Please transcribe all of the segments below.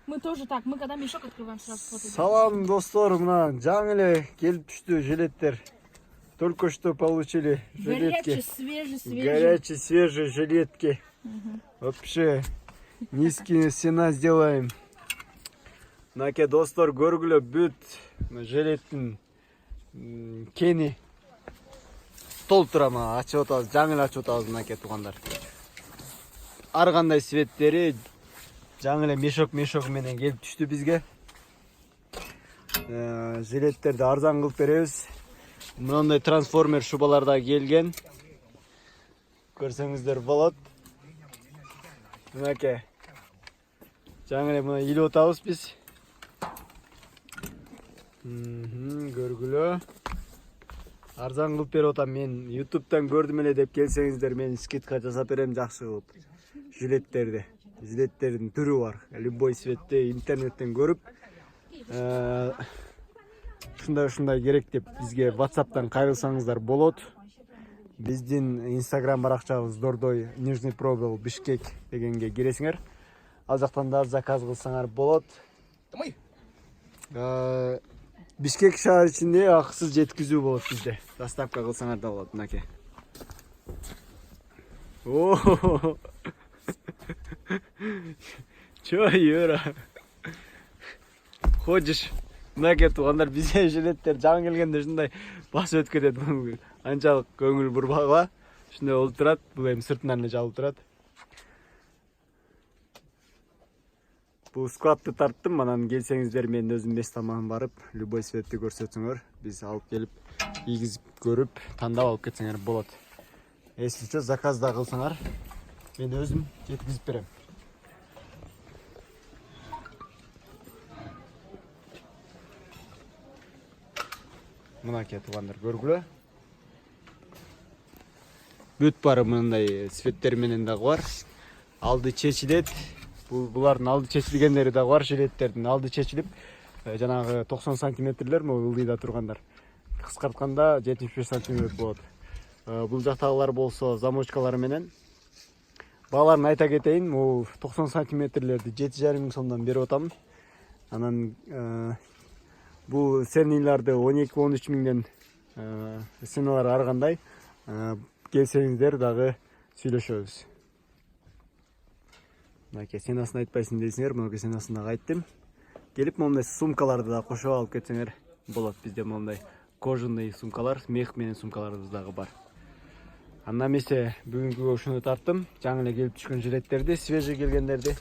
Мы тоже так, мы когда мешок открываем, сразу фото делаем. Салам, достор, мына жаңы эле келип түштү жилеттер. Только что получили жилетки. Горячий, свежий жилетки. Вообще, низкие сена сделаем. Наке достор көргүлө бүт жилеттин кени толтурама ачып атабыз, жаңы эле ачып атабыз наке туугандар. Ар кандай светтери жаңы эле мешок менен келип түштү бизге. Жилеттерди арзан кылып беребиз. Мындай трансформер шубаларда келген. Көрсөңүздөр болот. Мынаке. Жаңы эле мына илип атабыз биз. Көргүлө. Арзан кылып берип атам. Мен YouTube'дан көрдүм эле деп келсеңиздер, мен скидка жасап берем жакшы кылып. Жилеттердин түрү бар. Любой цветте интернеттен көрүп, ушундай керек деп бизге WhatsApp'тан кайрылсаңыздар болот. Биздин Instagram баракчабыз Дордой Нижний Пробел Бишкек дегенге киресиңер. Ал жактан да заказ кылсаңар болот. Бишкек шаар ичинде акысыз жеткизүү болот бизде. Доставка кылсаңар да болот, мынакей. О! Чё, Юра? Ходишь? Мынакей туугандар, бизге жилеттер жаңы келгенде ушундай басып өтүп кетет. Анчалык көңүл бурбагыла. Ушундай болуп турат. Бул эми сыртынан эле жабылып турат. Бул складты тарттым, анан келсеңиздер мен өзүм беш таман барып, любой цветти көрсөтсөңөр, биз алып келип, кийгизип көрүп, тандап алып кетсеңер болот. Эсличе заказ да кылсаңар, мен өзүм жеткизип берем. Мынакей туугандар, көргүлө. Бүт бары мындай цветтер менен дагы бар. Алды чечилет. Булардын алды чечилгендери дагы бар, жилеттердин алды чечилип, жанагы 90 сантиметрлер ылдыйда тургандар. Кыскартканда 75 сантиметр болот. Бул жактагылар болсо замочкалары менен. Бааларын айта кетейин, бул 90 сантиметрлерди 7,5 миң сомдон берип атам. Анан бул сениларды 12-13 миңден сеналар ар кандай. Келсеңиздер дагы сүйлөшөбүз. Мынакей сенасын айтпайсың дейсиңер, мынакей сенасын дагы айттым. Келип мондай сумкаларды да кошуп алып кетсеңер болот. Бизде мондай кожаный сумкалар, мех менен сумкаларыбыз дагы бар. Андан эмесе бүгүнкүгө ушуну тарттым. Жаңы эле келип түшкөн жилеттерди, свежий келгендерди.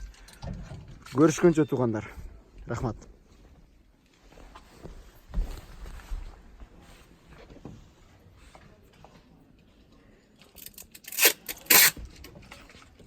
Көрүшкөнчө туугандар. Рахмат.